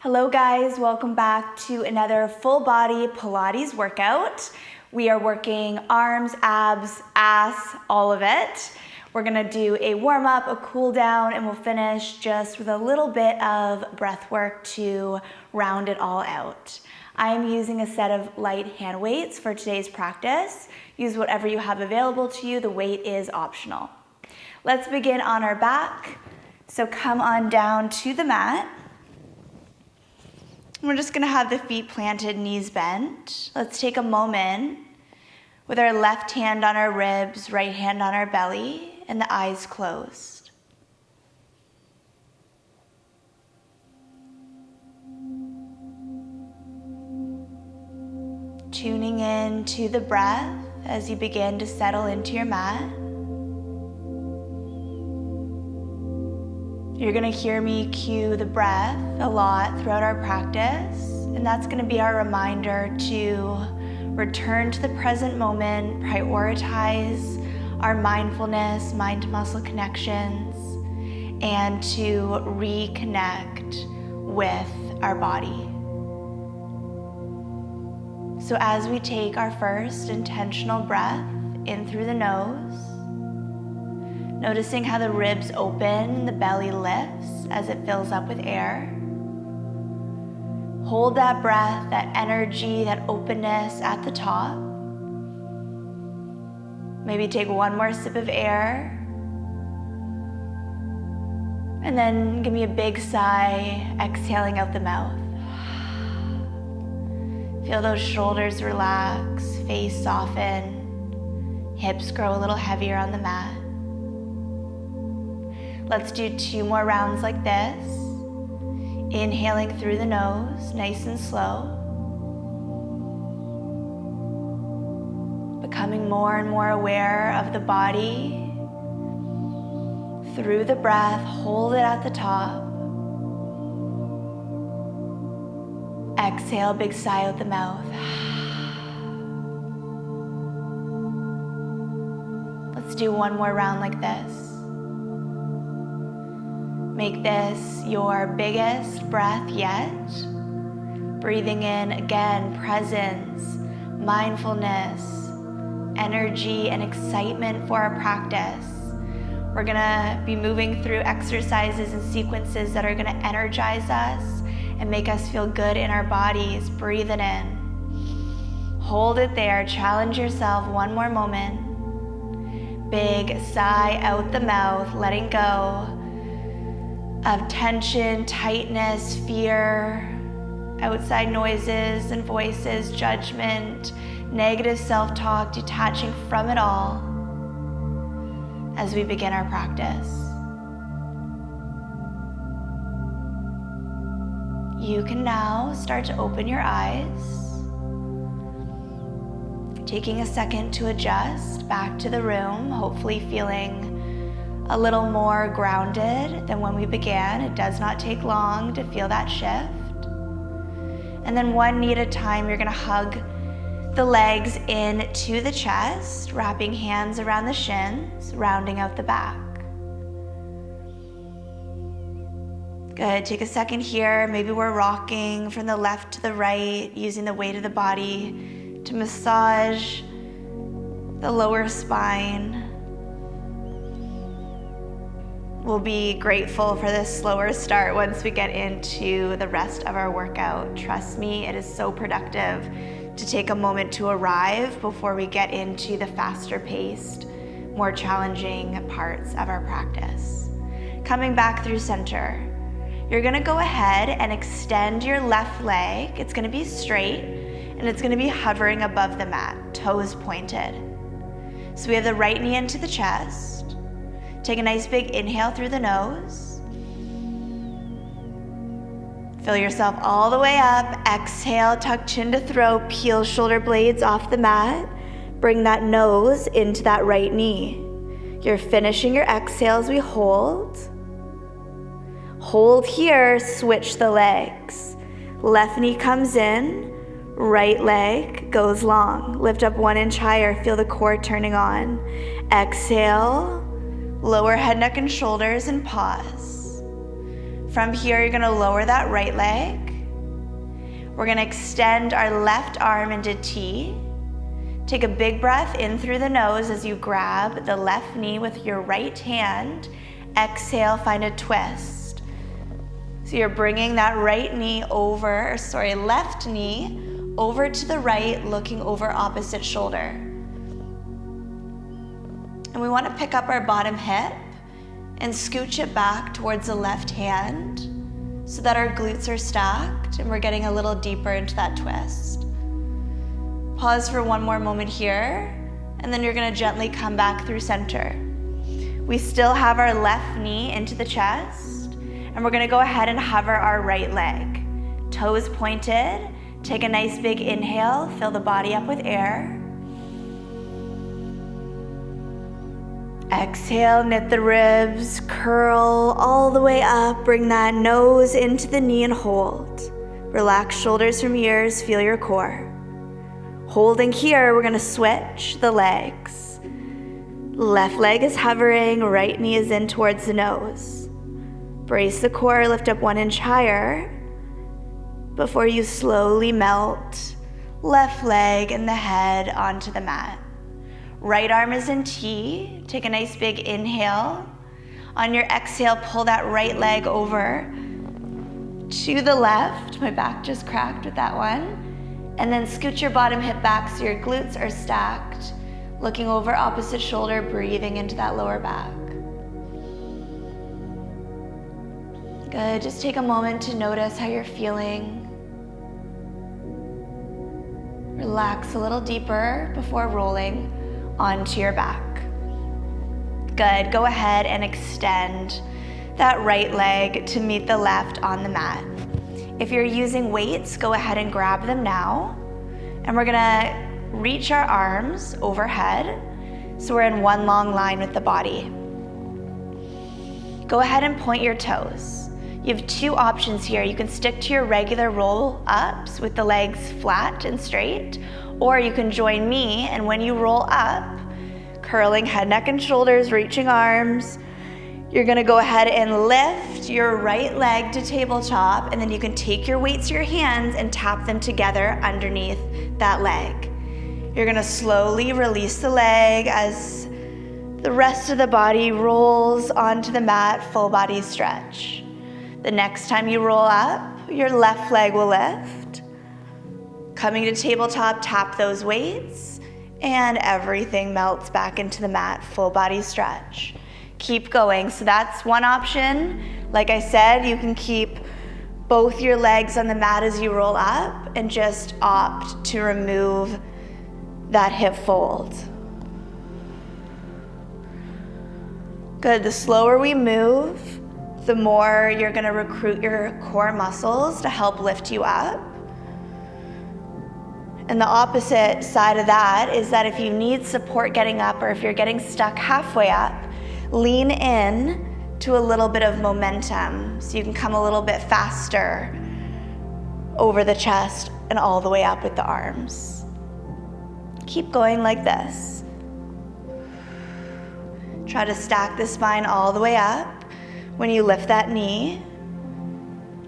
Hello guys, welcome back to another full body Pilates workout. We are working arms, abs, ass, all of it. We're gonna do a warm up, a cool down, and we'll finish just with a little bit of breath work to round it all out. I'm using a set of light hand weights for today's practice. Use whatever you have available to you, the weight is optional. Let's begin on our back. So come on down to the mat. We're just gonna have the feet planted, knees bent. Let's take a moment with our left hand on our ribs, right hand on our belly, and the eyes closed. Tuning in to the breath as you begin to settle into your mat. You're gonna hear me cue the breath a lot throughout our practice, and that's gonna be our reminder to return to the present moment, prioritize our mindfulness, mind-to-muscle connections, and to reconnect with our body. So as we take our first intentional breath in through the nose, noticing how the ribs open, the belly lifts as it fills up with air. Hold that breath, that energy, that openness at the top. Maybe take one more sip of air. And then give me a big sigh, exhaling out the mouth. Feel those shoulders relax, face soften, hips grow a little heavier on the mat. Let's do 2 more rounds like this. Inhaling through the nose, nice and slow. Becoming more and more aware of the body. Through the breath, hold it at the top. Exhale, big sigh out the mouth. Let's do 1 more round like this. Make this your biggest breath yet. Breathing in again, presence, mindfulness, energy, and excitement for our practice. We're gonna be moving through exercises and sequences that are gonna energize us and make us feel good in our bodies. Breathe it in. Hold it there, challenge yourself 1 more moment. Big sigh out the mouth, letting go of tension, tightness, fear, outside noises and voices, judgment, negative self-talk, detaching from it all as we begin our practice. You can now start to open your eyes, taking a second to adjust back to the room, hopefully feeling a little more grounded than when we began. It does not take long to feel that shift. And then one knee at a time, you're gonna hug the legs in to the chest, wrapping hands around the shins, rounding out the back. Good, take a second here. Maybe we're rocking from the left to the right, using the weight of the body to massage the lower spine. We'll be grateful for this slower start once we get into the rest of our workout. Trust me, it is so productive to take a moment to arrive before we get into the faster paced, more challenging parts of our practice. Coming back through center, you're gonna go ahead and extend your left leg. It's gonna be straight and it's gonna be hovering above the mat, toes pointed. So we have the right knee into the chest. Take a nice big inhale through the nose. Fill yourself all the way up. Exhale, tuck chin to throat, peel shoulder blades off the mat. Bring that nose into that right knee. You're finishing your exhale as we hold. Hold here, switch the legs. Left knee comes in, right leg goes long. Lift up 1 inch higher, feel the core turning on. Exhale. Lower head, neck, and shoulders and pause. From here, you're gonna lower that right leg We're gonna extend our left arm into T. Take a big breath in through the nose as you grab the left knee with your right hand. Exhale, find a twist. So you're bringing that left knee over to the right, looking over opposite shoulder. And we want to pick up our bottom hip and scooch it back towards the left hand so that our glutes are stacked and we're getting a little deeper into that twist. Pause for one more moment here, and then you're going to gently come back through center. We still have our left knee into the chest, and we're going to go ahead and hover our right leg. Toes pointed. Take a nice big inhale, fill the body up with air. Exhale, knit the ribs, curl all the way up, bring that nose into the knee and hold. Relax shoulders from ears, feel your core. Holding here, we're gonna switch the legs. Left leg is hovering, right knee is in towards the nose. Brace the core, lift up 1 inch higher before you slowly melt left leg and the head onto the mat. Right arm is in T. Take a nice big inhale. On your exhale, pull that right leg over to the left. My back just cracked with that one. And then scoot your bottom hip back so your glutes are stacked. Looking over opposite shoulder, breathing into that lower back. Good, just take a moment to notice how you're feeling. Relax a little deeper before rolling onto your back. Good, go ahead and extend that right leg to meet the left on the mat. If you're using weights, go ahead and grab them now. And we're gonna reach our arms overhead so we're in one long line with the body. Go ahead and point your toes. You have 2 options here. You can stick to your regular roll ups with the legs flat and straight, or you can join me, and when you roll up, curling head, neck, and shoulders, reaching arms, you're gonna go ahead and lift your right leg to tabletop, and then you can take your weights to your hands and tap them together underneath that leg. You're gonna slowly release the leg as the rest of the body rolls onto the mat, full body stretch. The next time you roll up, your left leg will lift. Coming to tabletop, tap those weights, and everything melts back into the mat, full body stretch. Keep going. So that's one option. Like I said, you can keep both your legs on the mat as you roll up and just opt to remove that hip fold. Good, the slower we move, the more you're gonna recruit your core muscles to help lift you up. And the opposite side of that is that if you need support getting up or if you're getting stuck halfway up, lean in to a little bit of momentum so you can come a little bit faster over the chest and all the way up with the arms. Keep going like this. Try to stack the spine all the way up. When you lift that knee,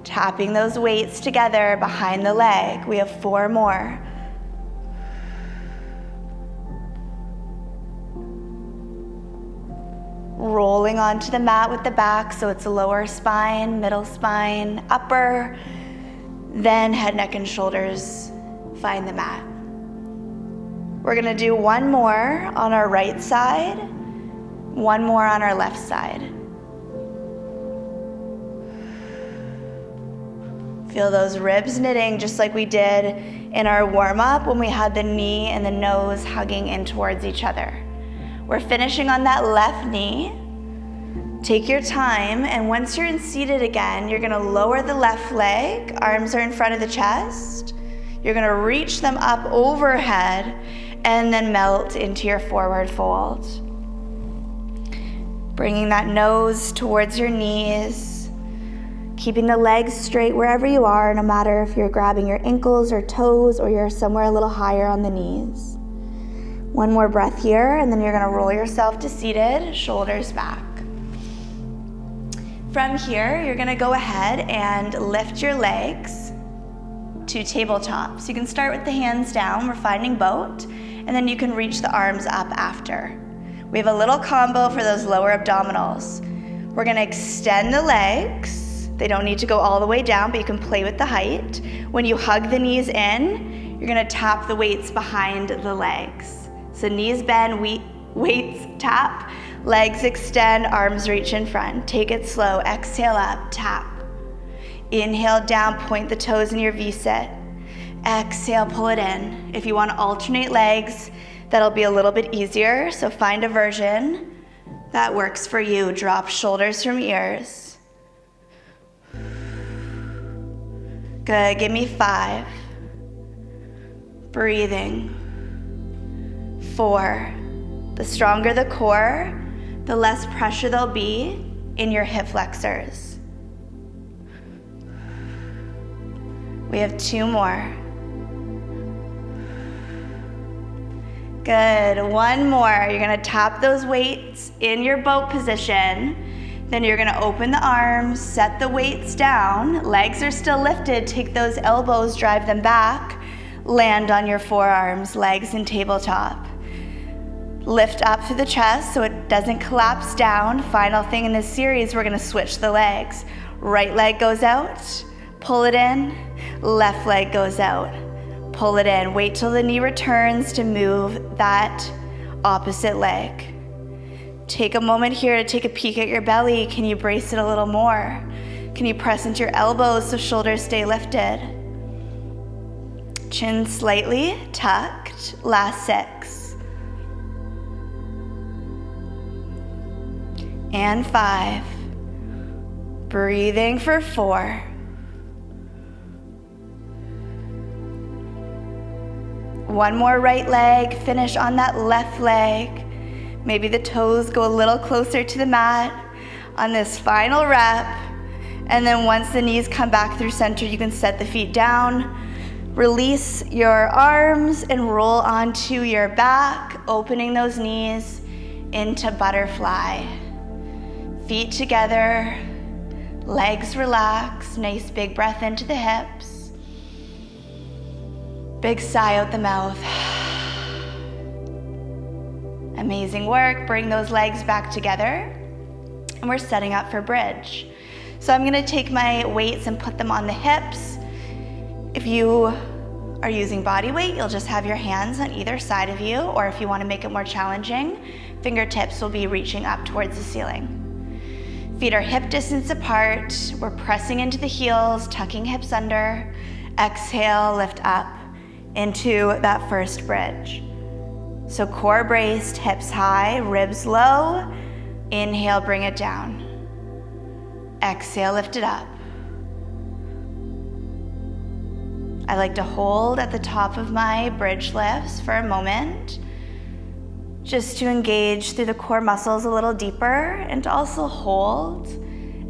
tapping those weights together behind the leg. We have 4 more. Rolling onto the mat with the back, so it's a lower spine, middle spine, upper, then head, neck, and shoulders find the mat. We're gonna do 1 more on our right side, 1 more on our left side. Feel those ribs knitting just like we did in our warm-up when we had the knee and the nose hugging in towards each other. We're finishing on that left knee. Take your time, and once you're in seated again, you're gonna lower the left leg, arms are in front of the chest. You're gonna reach them up overhead and then melt into your forward fold. Bringing that nose towards your knees. Keeping the legs straight wherever you are, no matter if you're grabbing your ankles or toes or you're somewhere a little higher on the knees. 1 more breath here, and then you're gonna roll yourself to seated, shoulders back. From here, you're gonna go ahead and lift your legs. to tabletop. So you can start with the hands down, we're finding boat, and then you can reach the arms up after. We have a little combo for those lower abdominals. We're gonna extend the legs. They don't need to go all the way down, but you can play with the height. When you hug the knees in, you're gonna tap the weights behind the legs. So knees bend, weights tap, legs extend, arms reach in front. Take it slow, exhale up, tap. Inhale down, point the toes in your V-sit. Exhale, pull it in. If you want to alternate legs, that'll be a little bit easier, so find a version that works for you. Drop shoulders from ears. Good, give me 5. Breathing. 4. The stronger the core, the less pressure there'll be in your hip flexors. We have 2 more. Good, 1 more. You're gonna tap those weights in your boat position. Then you're gonna open the arms, set the weights down. Legs are still lifted. Take those elbows, drive them back. Land on your forearms, legs in tabletop. Lift up through the chest so it doesn't collapse down. Final thing in this series, we're gonna switch the legs. Right leg goes out, pull it in. Left leg goes out, pull it in. Wait till the knee returns to move that opposite leg. Take a moment here to take a peek at your belly. Can you brace it a little more? Can you press into your elbows so shoulders stay lifted? Chin slightly tucked. Last 6. And 5. Breathing for 4. One more right leg, finish on that left leg. Maybe the toes go a little closer to the mat on this final rep. And then once the knees come back through center, you can set the feet down. Release your arms and roll onto your back, opening those knees into butterfly. Feet together, legs relax, nice big breath into the hips. Big sigh out the mouth. Amazing work. Bring those legs back together. And we're setting up for bridge. So I'm gonna take my weights and put them on the hips. If you are using body weight, you'll just have your hands on either side of you, or if you wanna make it more challenging, fingertips will be reaching up towards the ceiling. Feet are hip distance apart. We're pressing into the heels, tucking hips under. Exhale, lift up into that first bridge. So core braced, hips high, ribs low. Inhale, bring it down. Exhale, lift it up. I like to hold at the top of my bridge lifts for a moment, just to engage through the core muscles a little deeper and to also hold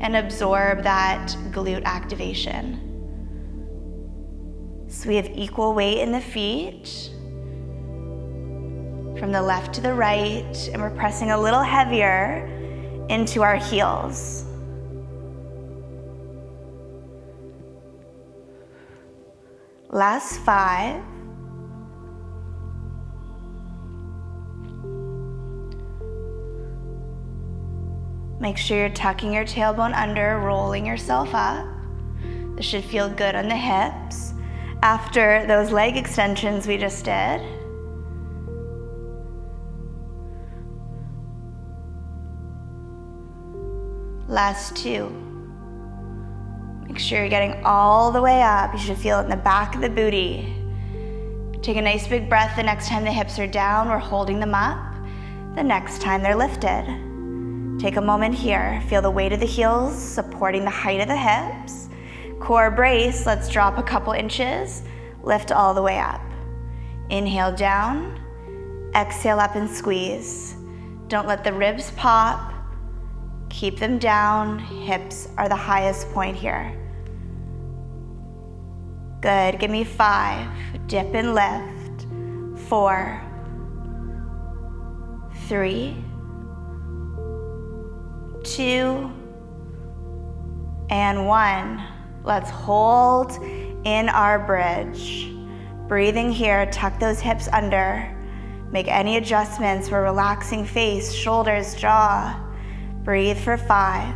and absorb that glute activation. So we have equal weight in the feet, from the left to the right, and we're pressing a little heavier into our heels. Last 5. Make sure you're tucking your tailbone under, rolling yourself up. This should feel good on the hips after those leg extensions we just did. Last 2. Make sure you're getting all the way up. You should feel it in the back of the booty. Take a nice big breath. The next time the hips are down, we're holding them up. The next time they're lifted. Take a moment here. Feel the weight of the heels supporting the height of the hips. Core brace, let's drop a couple inches. Lift all the way up. Inhale down. Exhale up and squeeze. Don't let the ribs pop. Keep them down. Hips are the highest point here. Good, give me 5. Dip and lift. 4, 3, 2, and 1. Let's hold in our bridge. Breathing here, tuck those hips under. Make any adjustments for relaxing face, shoulders, jaw. Breathe for 5.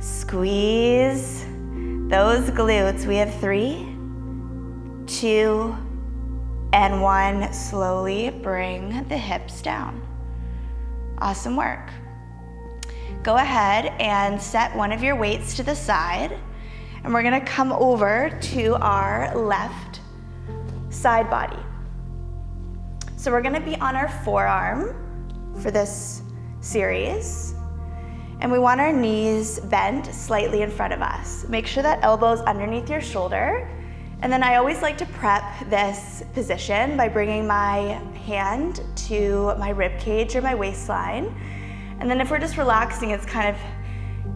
Squeeze those glutes. We have 3, 2, and 1. Slowly bring the hips down. Awesome work. Go ahead and set one of your weights to the side, and we're gonna come over to our left side body. So we're gonna be on our forearm for this series, and we want our knees bent slightly in front of us. Make sure that elbow's underneath your shoulder, and then I always like to prep this position by bringing my hand to my rib cage or my waistline. And then if we're just relaxing, it's kind of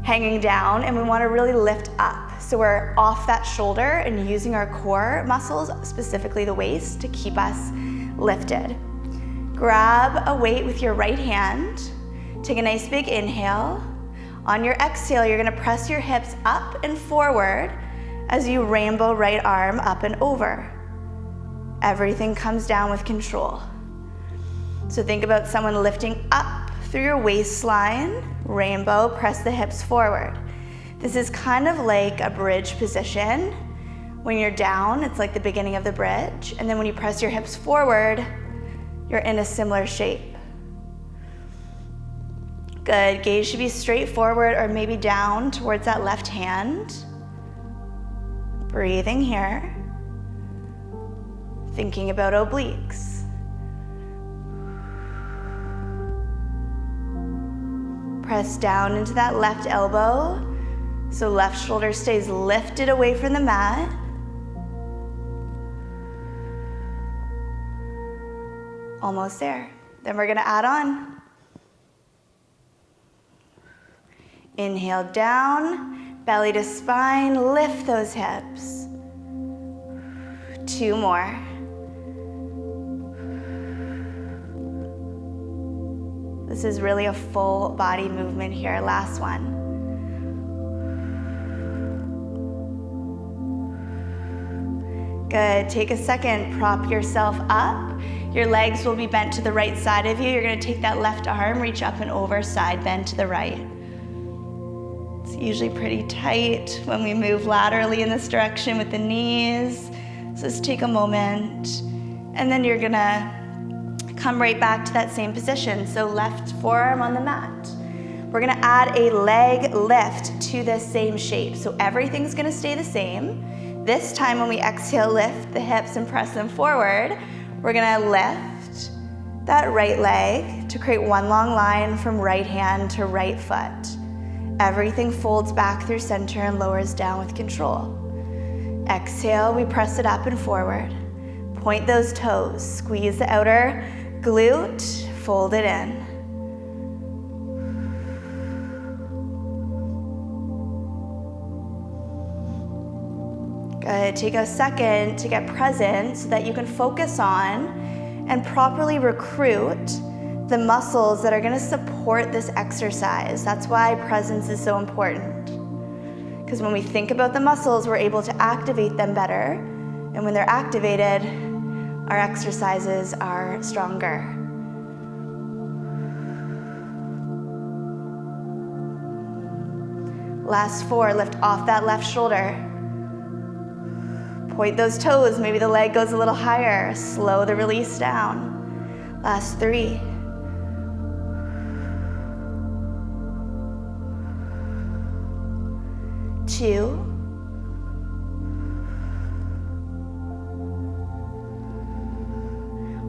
hanging down, and we want to really lift up. So we're off that shoulder and using our core muscles, specifically the waist, to keep us lifted. Grab a weight with your right hand. Take a nice big inhale. On your exhale, you're gonna press your hips up and forward as you rainbow right arm up and over. Everything comes down with control. So think about someone lifting up through your waistline, rainbow, press the hips forward. This is kind of like a bridge position. When you're down, it's like the beginning of the bridge, and then when you press your hips forward, you're in a similar shape. Good, gaze should be straight forward or maybe down towards that left hand. Breathing here. Thinking about obliques. Press down into that left elbow, so left shoulder stays lifted away from the mat. Almost there. Then we're gonna add on. Inhale down, belly to spine, lift those hips. 2 more. This is really a full body movement here. Last one. Good, take a second, prop yourself up. Your legs will be bent to the right side of you. You're gonna take that left arm, reach up and over, side bend to the right. It's usually pretty tight when we move laterally in this direction with the knees. So just take a moment, and then you're gonna come right back to that same position. So left forearm on the mat. We're gonna add a leg lift to this same shape. So everything's gonna stay the same. This time when we exhale, lift the hips and press them forward, we're gonna lift that right leg to create one long line from right hand to right foot. Everything folds back through center and lowers down with control. Exhale, we press it up and forward. Point those toes, squeeze the outer glute, fold it in. Good, take a second to get present so that you can focus on and properly recruit the muscles that are gonna support this exercise. That's why presence is so important. Because when we think about the muscles, we're able to activate them better. And when they're activated, our exercises are stronger. Last 4, lift off that left shoulder. Point those toes, maybe the leg goes a little higher. Slow the release down. Last 3. Two.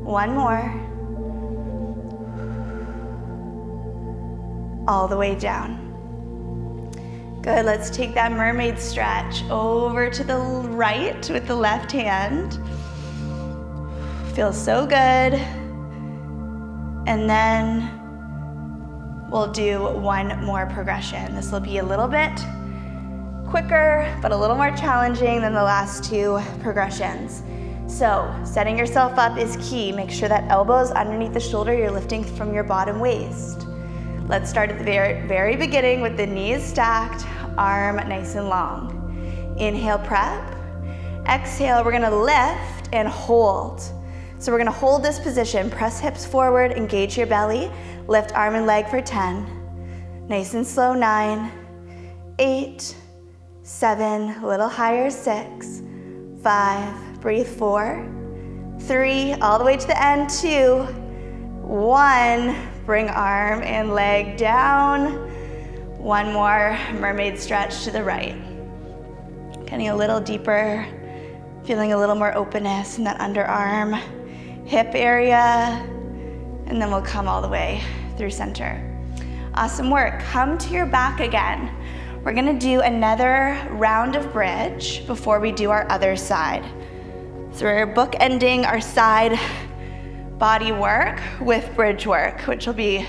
1 more. All the way down. Good, let's take that mermaid stretch over to the right with the left hand. Feels so good. And then we'll do 1 more progression. This will be a little bit quicker, but a little more challenging than the last 2 progressions. So, setting yourself up is key. Make sure that elbow's underneath the shoulder, you're lifting from your bottom waist. Let's start at the very beginning with the knees stacked, arm nice and long. Inhale, prep. Exhale, we're gonna lift and hold. So we're gonna hold this position. Press hips forward, engage your belly. Lift arm and leg for 10. Nice and slow, 9, 8, 7, a little higher, 6, 5, breathe, 4, 3, all the way to the end, 2, 1, bring arm and leg down. One more mermaid stretch to the right. Getting a little deeper, feeling a little more openness in that underarm, hip area, and then we'll come all the way through center. Awesome work. Come to your back again. We're gonna do another round of bridge before we do our other side. So we're bookending our side body work with bridge work, which will be,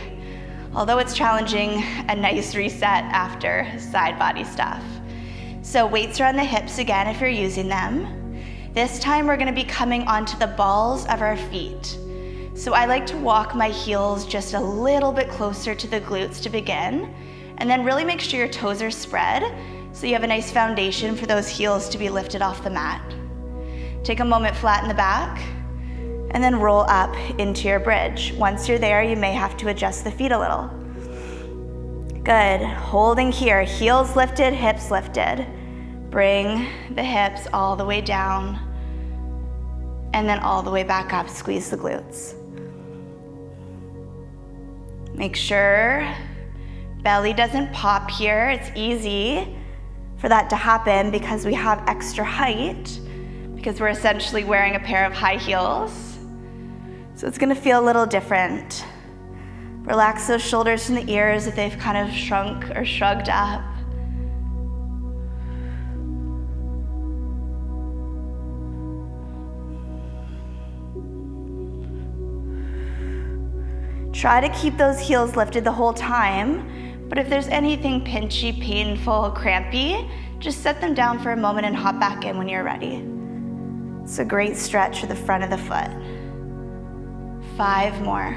although it's challenging, a nice reset after side body stuff. So weights are on the hips again if you're using them. This time we're gonna be coming onto the balls of our feet. So I like to walk my heels just a little bit closer to the glutes to begin, and then really make sure your toes are spread so you have a nice foundation for those heels to be lifted off the mat. Take a moment, flatten the back, and then roll up into your bridge. Once you're there, you may have to adjust the feet a little. Good, holding here, heels lifted, hips lifted. Bring the hips all the way down, and then all the way back up, squeeze the glutes. Make sure belly doesn't pop here. It's easy for that to happen because we have extra height, because we're essentially wearing a pair of high heels. So it's gonna feel a little different. Relax those shoulders from the ears if they've kind of shrunk or shrugged up. Try to keep those heels lifted the whole time, but if there's anything pinchy, painful, crampy, just set them down for a moment and hop back in when you're ready. It's a great stretch for the front of the foot. 5 more.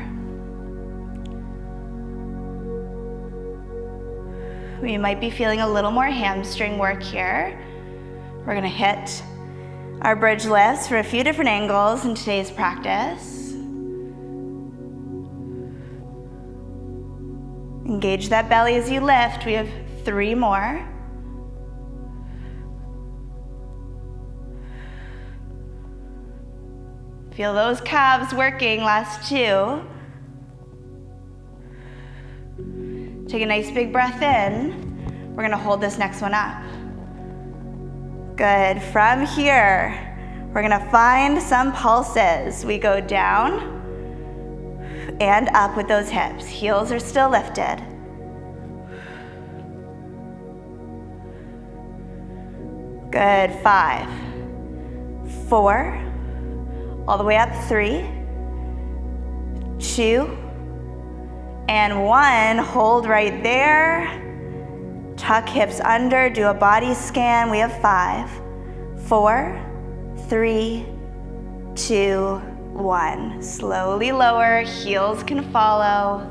We might be feeling a little more hamstring work here. We're gonna hit our bridge lifts for a few different angles in today's practice. Engage that belly as you lift. We have 3 more. Feel those calves working, last 2. Take a nice big breath in. We're gonna hold this next one up. Good, from here, we're gonna find some pulses. We go down and up with those hips. Heels are still lifted. Good, 5, 4, all the way up, 3, 2, and 1. Hold right there. Tuck hips under, do a body scan. We have 5, 4, 3, 2, 1. Slowly lower, heels can follow.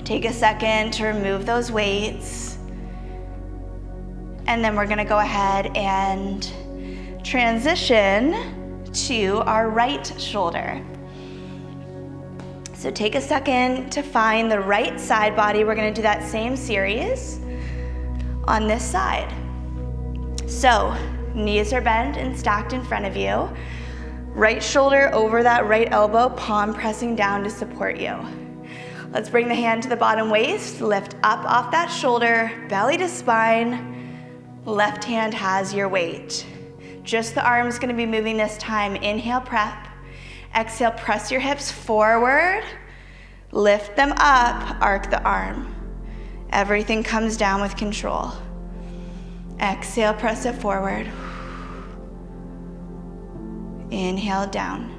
Take a second to remove those weights. And then we're gonna go ahead and transition to our right shoulder. So take a second to find the right side body. We're gonna do that same series on this side. So knees are bent and stacked in front of you. Right shoulder over that right elbow, palm pressing down to support you. Let's bring the hand to the bottom waist, lift up off that shoulder, belly to spine. Left hand has your weight. Just the arm's gonna be moving this time. Inhale, prep. Exhale, press your hips forward. Lift them up, arc the arm. Everything comes down with control. Exhale, press it forward. Inhale, down.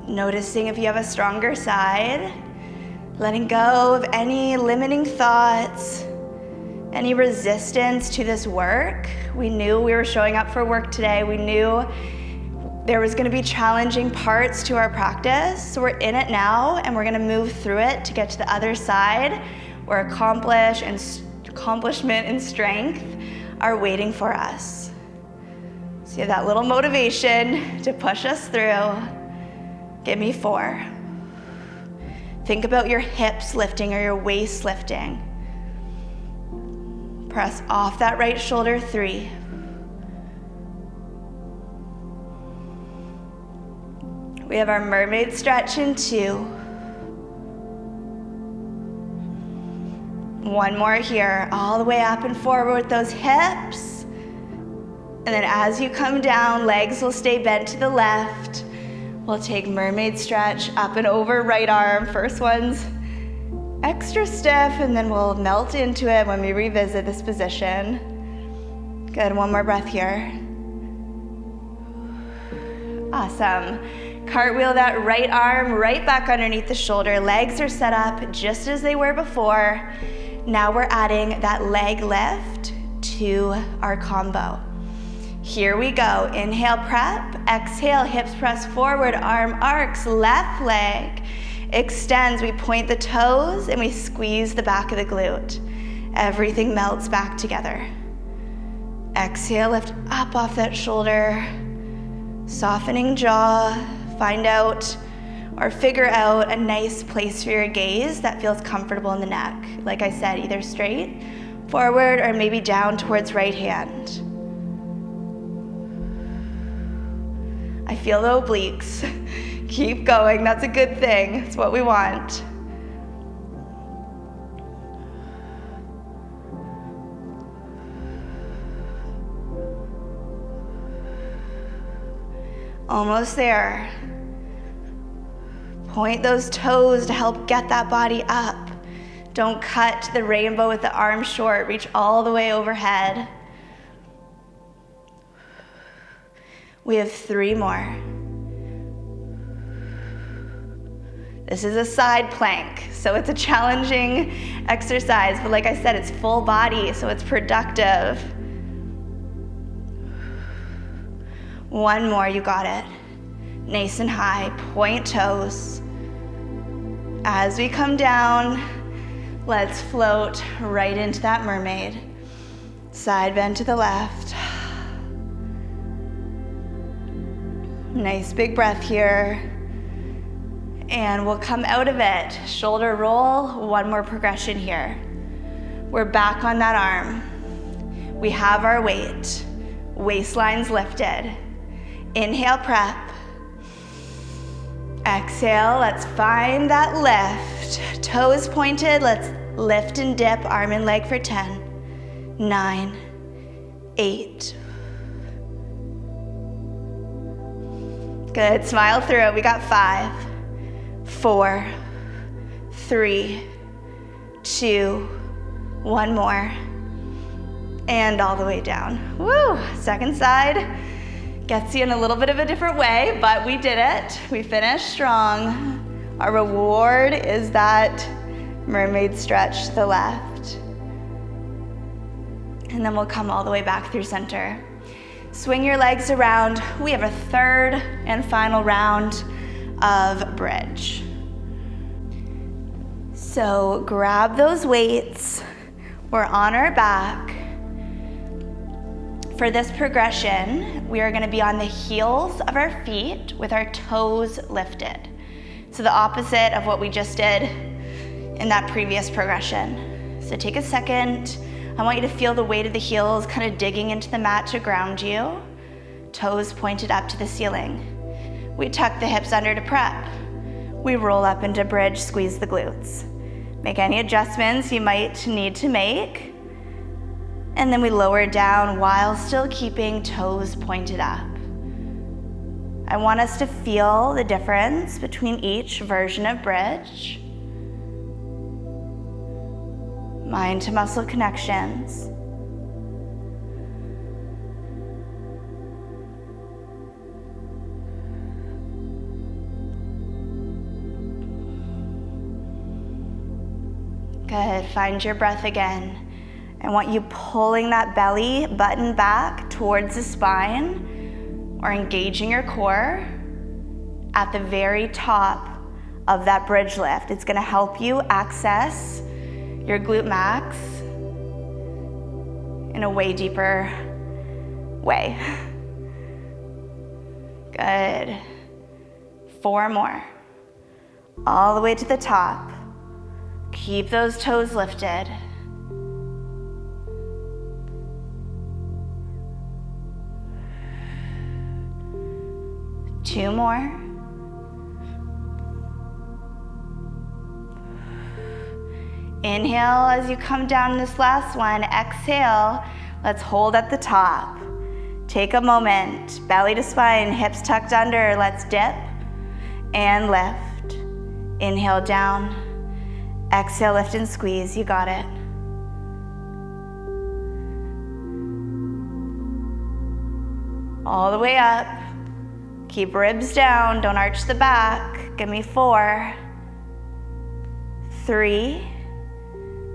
Noticing if you have a stronger side, letting go of any limiting thoughts, any resistance to this work. We knew we were showing up for work today. We knew there was going to be challenging parts to our practice, so we're in it now and we're going to move through it to get to the other side where accomplishment and strength are waiting for us. So you have that little motivation to push us through. Give me 4. Think about your hips lifting or your waist lifting. Press off that right shoulder. 3. We have our mermaid stretch in 2. 1 more here, all the way up and forward with those hips. And then as you come down, legs will stay bent to the left. We'll take mermaid stretch up and over, right arm. First one's extra stiff, and then we'll melt into it when we revisit this position. Good, 1 more breath here. Awesome. Cartwheel that right arm right back underneath the shoulder. Legs are set up just as they were before. Now we're adding that leg lift to our combo. Here we go. Inhale, prep. Exhale, hips press forward, arm arcs, left leg extends. We point the toes and we squeeze the back of the glute. Everything melts back together. Exhale, lift up off that shoulder. Softening jaw. Find out or figure out a nice place for your gaze that feels comfortable in the neck. Like I said, either straight, forward, or maybe down towards right hand. I feel the obliques. Keep going, that's a good thing. It's what we want. Almost there. Point those toes to help get that body up. Don't cut the rainbow with the arm short. Reach all the way overhead. We have 3 more. This is a side plank, so it's a challenging exercise, but like I said, it's full body, so it's productive. 1 more, you got it. Nice and high, point toes. As we come down, let's float right into that mermaid. Side bend to the left. Nice big breath here. And we'll come out of it. Shoulder roll, 1 more progression here. We're back on that arm. We have our weight. Waistline's lifted. Inhale, prep. Exhale, let's find that lift. Toes pointed, let's lift and dip, arm and leg for 10, 9, 8. Good, smile through it. We got 5, 4, 3, 2, 1 more. And all the way down. Woo, second side. Gets you in a little bit of a different way, but we did it. We finished strong. Our reward is that mermaid stretch to the left. And then we'll come all the way back through center. Swing your legs around. We have a 3rd and final round of bridge. So grab those weights. We're on our back. For this progression, we are going to be on the heels of our feet with our toes lifted. So the opposite of what we just did in that previous progression. So take a second. I want you to feel the weight of the heels kind of digging into the mat to ground you. Toes pointed up to the ceiling. We tuck the hips under to prep. We roll up into bridge, squeeze the glutes. Make any adjustments you might need to make. And then we lower down while still keeping toes pointed up. I want us to feel the difference between each version of bridge. Mind to muscle connections. Good, find your breath again. I want you pulling that belly button back towards the spine. or engaging your core at the very top of that bridge lift. It's gonna help you access your glute max in a way deeper way. Good. 4 more. All the way to the top. Keep those toes lifted. Two more. Inhale as you come down this last one. Exhale. Let's hold at the top. Take a moment. Belly to spine, hips tucked under. Let's dip and lift. Inhale down. Exhale, lift and squeeze. You got it. All the way up. Keep ribs down. Don't arch the back. Give me 4, 3.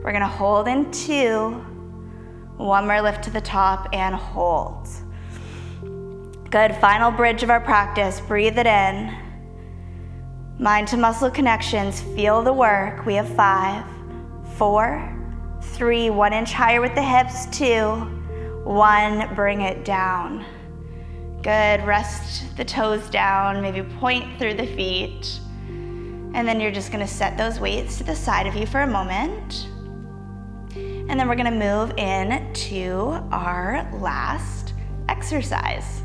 We're gonna hold in 2. One more lift to the top and hold. Good, final bridge of our practice. Breathe it in. Mind to muscle connections, feel the work. We have 5, 4, 3, 1 inch higher with the hips, 2, 1, bring it down. Good, rest the toes down, maybe point through the feet. And then you're just gonna set those weights to the side of you for a moment. And then we're gonna move into our last exercise.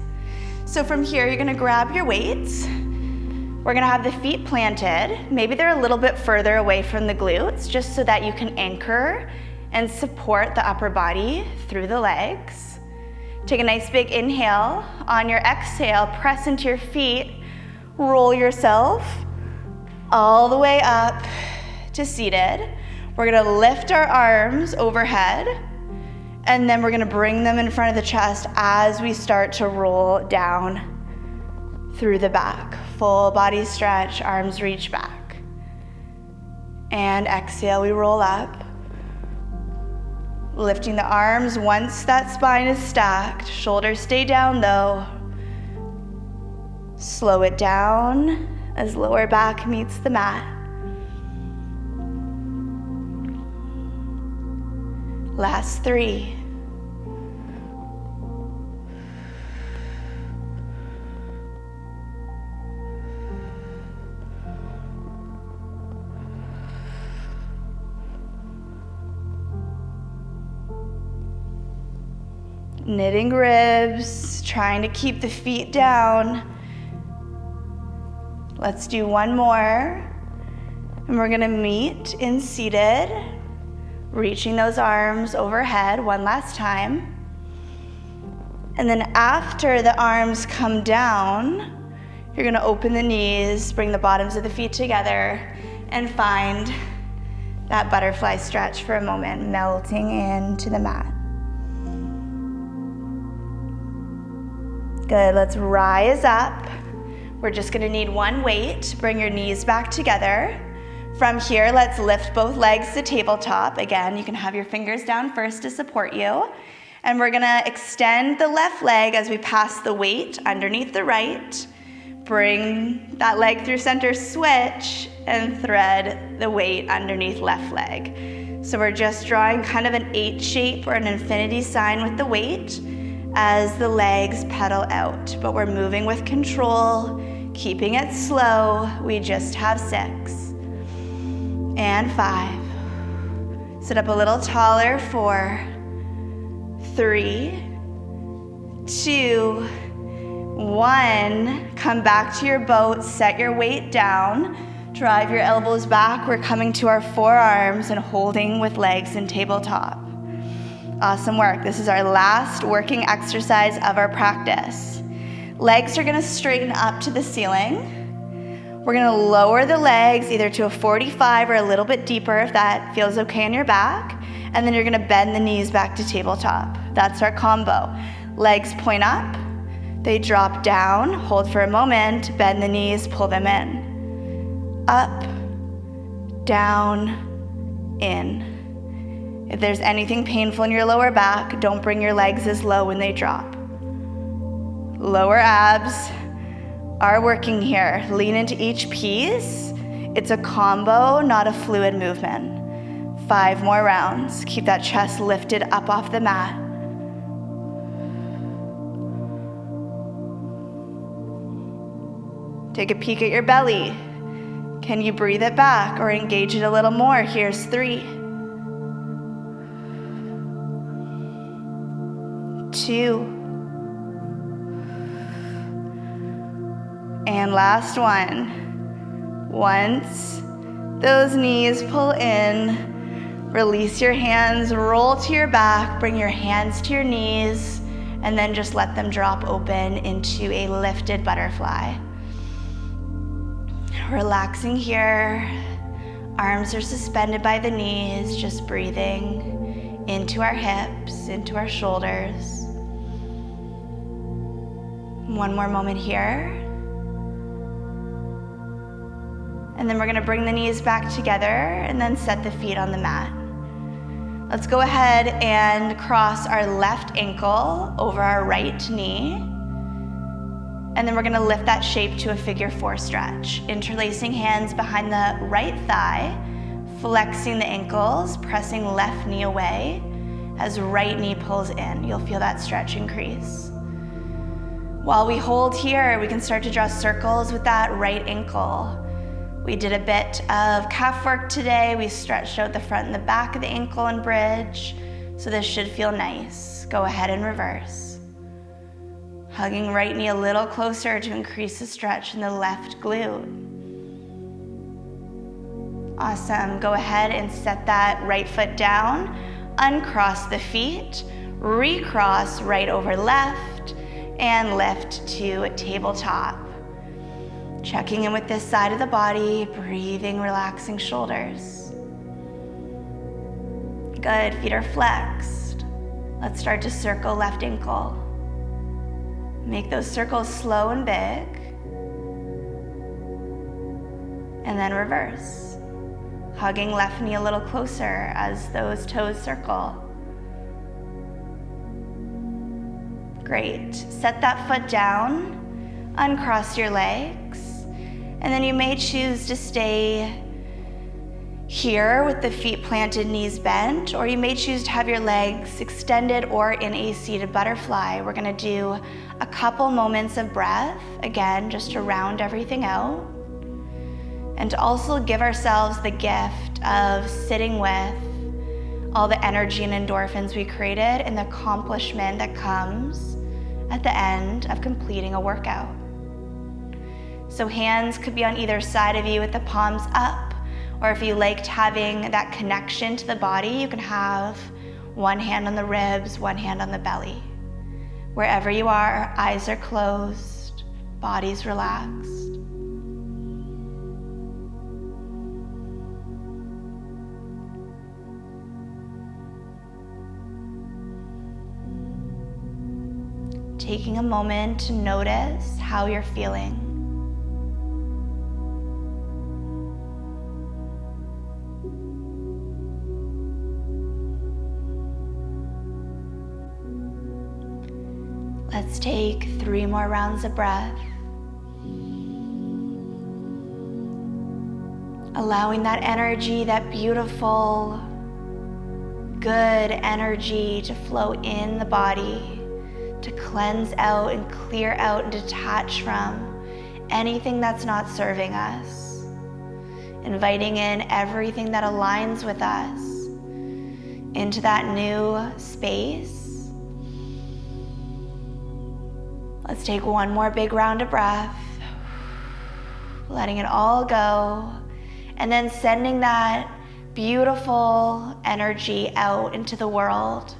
So from here, you're gonna grab your weights. We're gonna have the feet planted. Maybe they're a little bit further away from the glutes, just so that you can anchor and support the upper body through the legs. Take a nice big inhale. On your exhale, press into your feet. Roll yourself all the way up to seated. We're gonna lift our arms overhead, and then we're gonna bring them in front of the chest as we start to roll down through the back. Full body stretch, arms reach back. And exhale, we roll up. Lifting the arms once that spine is stacked. Shoulders stay down though. Slow it down as lower back meets the mat. Last 3. Knitting ribs, trying to keep the feet down. Let's do 1 more. And we're gonna meet in seated. Reaching those arms overhead 1 last time. And then after the arms come down, you're gonna open the knees, bring the bottoms of the feet together, and find that butterfly stretch for a moment, melting into the mat. Good, let's rise up. We're just gonna need 1 weight. Bring your knees back together. From here, let's lift both legs to tabletop. Again, you can have your fingers down first to support you. And we're gonna extend the left leg as we pass the weight underneath the right. Bring that leg through center, switch, and thread the weight underneath left leg. So we're just drawing kind of an H shape or an infinity sign with the weight as the legs pedal out. But we're moving with control, keeping it slow. We just have 6. And 5. Sit up a little taller. 4, 3, 2, 1. Come back to your boat, set your weight down. Drive your elbows back. We're coming to our forearms and holding with legs in tabletop. Awesome work. This is our last working exercise of our practice. Legs are gonna straighten up to the ceiling. We're gonna lower the legs either to a 45 or a little bit deeper if that feels okay on your back. And then you're gonna bend the knees back to tabletop. That's our combo. Legs point up, they drop down, hold for a moment, bend the knees, pull them in. Up, down, in. If there's anything painful in your lower back, don't bring your legs as low when they drop. Lower abs are working here. Lean into each piece. It's a combo, not a fluid movement. 5 more rounds. Keep that chest lifted up off the mat. Take a peek at your belly. Can you breathe it back or engage it a little more? Here's 3, 2, and last one. Once those knees pull in, release your hands, roll to your back, bring your hands to your knees, and then just let them drop open into a lifted butterfly. Relaxing here, arms are suspended by the knees, just breathing into our hips, into our shoulders. One more moment here. And then we're gonna bring the knees back together and then set the feet on the mat. Let's go ahead and cross our left ankle over our right knee. And then we're gonna lift that shape to a figure 4 stretch. Interlacing hands behind the right thigh, flexing the ankles, pressing left knee away as right knee pulls in. You'll feel that stretch increase. While we hold here, we can start to draw circles with that right ankle. We did a bit of calf work today. We stretched out the front and the back of the ankle and bridge, so this should feel nice. Go ahead and reverse. Hugging right knee a little closer to increase the stretch in the left glute. Awesome. Go ahead and set that right foot down, uncross the feet, recross right over left, and lift to tabletop. Checking in with this side of the body, breathing, relaxing shoulders. Good, feet are flexed. Let's start to circle left ankle. Make those circles slow and big. And then reverse. Hugging left knee a little closer as those toes circle. Great. Set that foot down, uncross your legs, and then you may choose to stay here with the feet planted, knees bent, or you may choose to have your legs extended or in a seated butterfly. We're gonna do a couple moments of breath, again, just to round everything out, and to also give ourselves the gift of sitting with all the energy and endorphins we created and the accomplishment that comes at the end of completing a workout. So hands could be on either side of you with the palms up, or if you liked having that connection to the body, you can have one hand on the ribs, one hand on the belly. Wherever you are, eyes are closed, body's relaxed. Taking a moment to notice how you're feeling. Let's take 3 more rounds of breath. Allowing that energy, that beautiful, good energy to flow in the body, to cleanse out and clear out and detach from anything that's not serving us. Inviting in everything that aligns with us into that new space. Let's take one more big round of breath, letting it all go, and then sending that beautiful energy out into the world,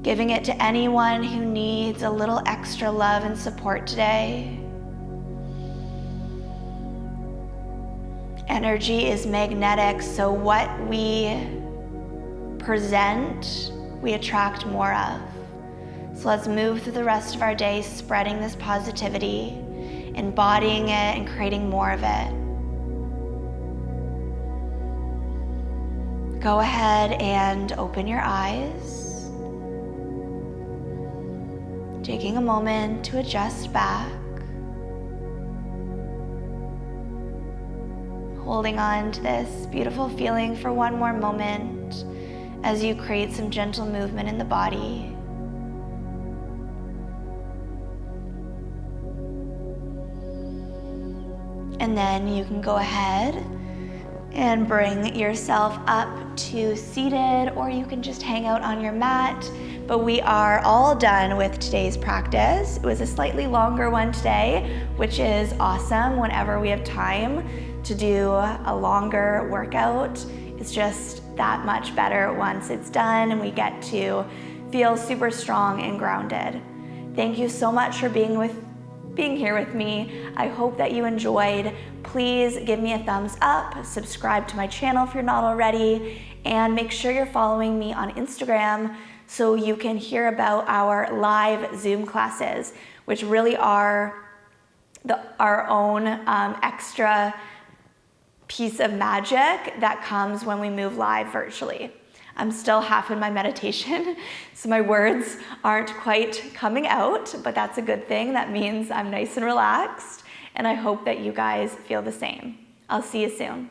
giving it to anyone who needs a little extra love and support today. Energy is magnetic, so what we present, we attract more of. So let's move through the rest of our day spreading this positivity, embodying it, and creating more of it. Go ahead and open your eyes. Taking a moment to adjust back. Holding on to this beautiful feeling for one more moment as you create some gentle movement in the body. And then you can go ahead and bring yourself up to seated, or you can just hang out on your mat. But we are all done with today's practice. It was a slightly longer one today, which is awesome. Whenever we have time to do a longer workout, it's just that much better once it's done and we get to feel super strong and grounded. Thank you so much for being here with me. I hope that you enjoyed. Please give me a thumbs up, subscribe to my channel if you're not already, and make sure you're following me on Instagram so you can hear about our live Zoom classes, which really are our own extra piece of magic that comes when we move live virtually. I'm still half in my meditation, so my words aren't quite coming out, but that's a good thing. That means I'm nice and relaxed, and I hope that you guys feel the same. I'll see you soon.